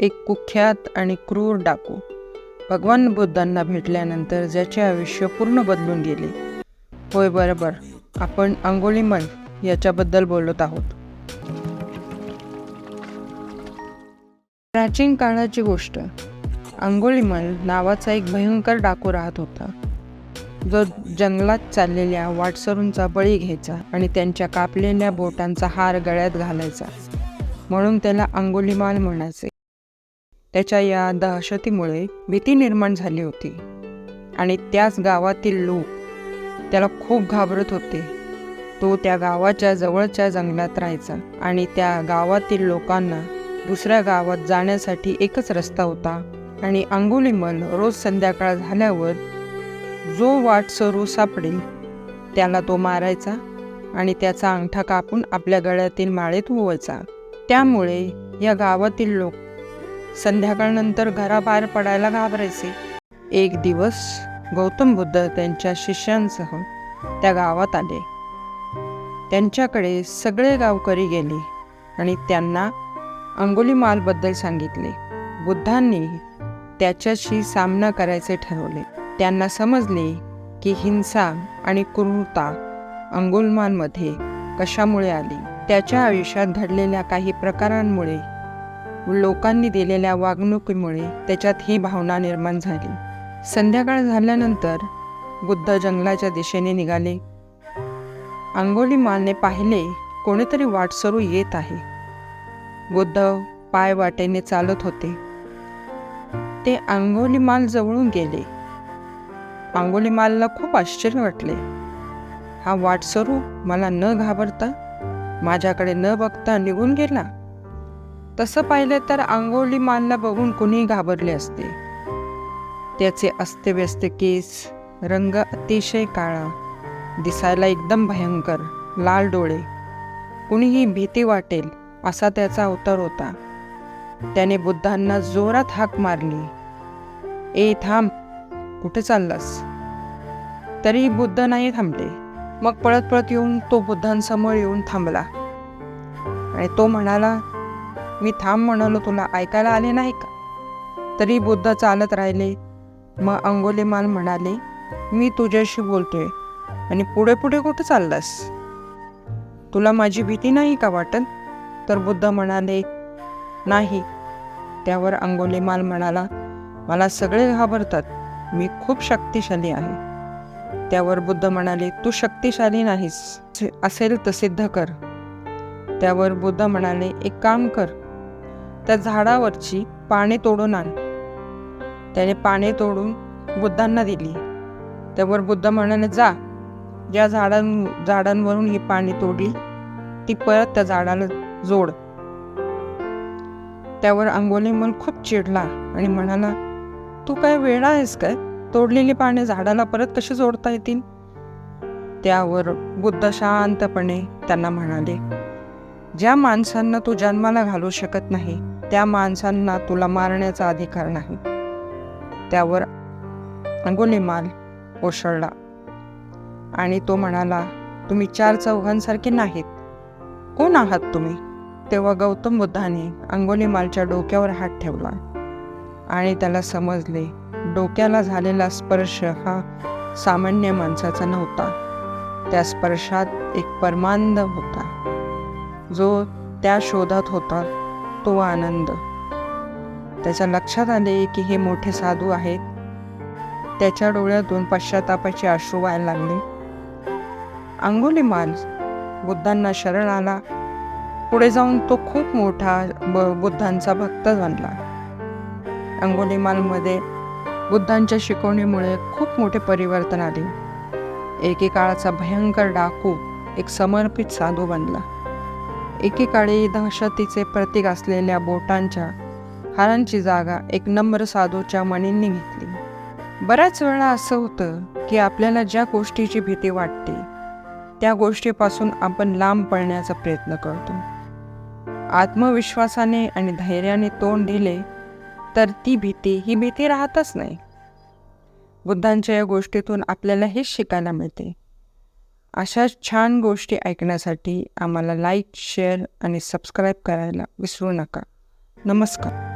एक कुख्यात आणि क्रूर डाकू भगवान बुद्धांना भेटल्यानंतर ज्याचे आयुष्य पूर्ण बदलून गेले. होय, बरोबर, आपण अंगुलीमाल याच्याबद्दल बोलत आहोत. प्राचीन काळाची गोष्ट. अंगुलीमाल नावाचा एक भयंकर डाकू राहत होता, जो जंगलात चाललेल्या वाटसरूंचा बळी घ्यायचा आणि त्यांच्या कापलेल्या बोटांचा हार गळ्यात घालायचा, म्हणून त्याला अंगुलीमाल म्हणायचे. त्याच्या या दहशतीमुळे भीती निर्माण झाली होती आणि त्याच गावातील लोक त्याला खूप घाबरत होते. तो त्या गावाच्या जवळच्या जंगलात राहायचा आणि त्या गावातील लोकांना दुसऱ्या गावात जाण्यासाठी एकच रस्ता होता आणि अंगुलीमाल रोज संध्याकाळ झाल्यावर जो वाटसरू सापडेल त्याला तो मारायचा आणि त्याचा अंगठा कापून आपल्या गळ्यातील माळेत ओवायचा. त्यामुळे या गावातील लोक संध्याकाळनंतर घराबाहेर पडायला घाबरायचे. एक दिवस गौतम बुद्ध त्यांच्या शिष्यांसह त्या गावात आले. त्यांच्याकडे सगळे गावकरी गेले आणि त्यांना अंगुलीमालबद्दल सांगितले. बुद्धांनी त्याच्याशी सामना करायचे ठरवले. त्यांना समजले की हिंसा आणि क्रूरता अंगुलीमालमध्ये कशामुळे आली. त्याच्या आयुष्यात घडलेल्या काही प्रकारांमुळे, लोकांनी दिलेल्या वागणुकीमुळे त्याच्यात ही भावना निर्माण झाली. संध्याकाळ झाल्यानंतर बुद्ध जंगलाच्या दिशेने निघाले. अंगुलीमालने पाहिले कोणीतरी वाटसरू येत आहे. बुद्ध पाय वाटेने चालत होते. ते अंगुलीमाल जवळून गेले. अंगुलीमालला खूप आश्चर्य वाटले. हा वाटसरू मला न घाबरता, माझ्याकडे न बघता निघून गेला. तसं पाहिलं तर अंगुलीमालला बघून कुणी घाबरले असते. त्याचे अस्तव्यस्त केस, रंग अतिशय काळा, दिसायला एकदम भयंकर, लाल डोळे, कुणीही भीती वाटेल असा त्याचा अवतार होता. त्याने बुद्धांना जोरात हाक मारली, "ए थांब, कुठे चाललास?" तरी बुद्ध नाही थांबले. मग पळत पळत येऊन तो बुद्धांसमोर येऊन थांबला आणि तो म्हणाला, "मी थांब म्हणालो, तुला ऐकायला आले नाही का?" तरी बुद्ध चालत राहिले. मग अंगुलीमाल म्हणाले, "मी तुझ्याशी बोलतोय आणि पुढे पुढे कुठे चाललास? तुला माझी भीती नाही का वाटत?" तर बुद्ध म्हणाले, "नाही." त्यावर अंगुलीमाल म्हणाला, "मला सगळे घाबरतात, मी खूप शक्तिशाली आहे." त्यावर बुद्ध म्हणाले, "तू शक्तिशाली नाहीस, असेल तर सिद्ध कर." त्यावर बुद्ध म्हणाले, "एक काम कर, त्या झाडावरची पाने तोडून आण." त्याने पाने तोडून बुद्धांना दिली. त्यावर बुद्ध म्हणाले, "जा, ज्या झाडांवरून ही पाने तोडली ती परत त्या झाडाला जोड." त्यावर अंगुलीमाल खूप चिडला आणि म्हणाला, "तू काय वेडा आहेस काय? तोडलेली पाने झाडाला परत कशी जोडता येतील?" त्यावर बुद्ध शांतपणे त्यांना म्हणाले, "ज्या माणसांना तू जन्माला घालू शकत नाही त्या माणसांना तुला मारण्याचा अधिकार नाही." त्यावर अंगुलीमाल ओसळला आणि तो म्हणाला, "तुम्ही चार चौघांसारखे नाहीत. कोण आहात तुम्ही?" तेव्हा गौतम बुद्धाने अंगुलीमालच्या डोक्यावर हात ठेवला आणि त्याला समजले, डोक्याला झालेला स्पर्श हा सामान्य माणसाचा नव्हता. त्या स्पर्शात एक परमानंद होता. जो त्या शोधात होता तो आनंद. त्याच्या लक्षात आले की हे मोठे साधू आहेत. त्याच्या डोळ्यातून पश्चातापाचे अश्रू व्हायला लागले. अंगुलीमाल बुद्धांना शरण आला. पुढे जाऊन तो खूप मोठा बुद्धांचा भक्त बनला. अंगुलीमालमध्ये बुद्धांच्या शिकवणीमुळे खूप मोठे परिवर्तन आले. एकेकाळचा भयंकर डाकू एक समर्पित साधू बनला. एकेकाळी दहशतीचे प्रतीक असलेल्या बोटांच्या हारांची जागा एक नम्र साधूच्या मनींनी घेतली. बऱ्याच वेळा असं होतं की आपल्याला ज्या गोष्टीची भीती वाटते त्या गोष्टीपासून आपण लांब पळण्याचा प्रयत्न करतो. आत्मविश्वासाने आणि धैर्याने तोंड दिले तर ती भीती राहतच नाही. बुद्धांच्या या गोष्टीतून आपल्याला हेच शिकायला मिळते. अशा छान गोष्टी ऐकण्यासाठी आम्हाला लाईक, शेअर आणि सबस्क्राईब करायला विसरू नका. नमस्कार.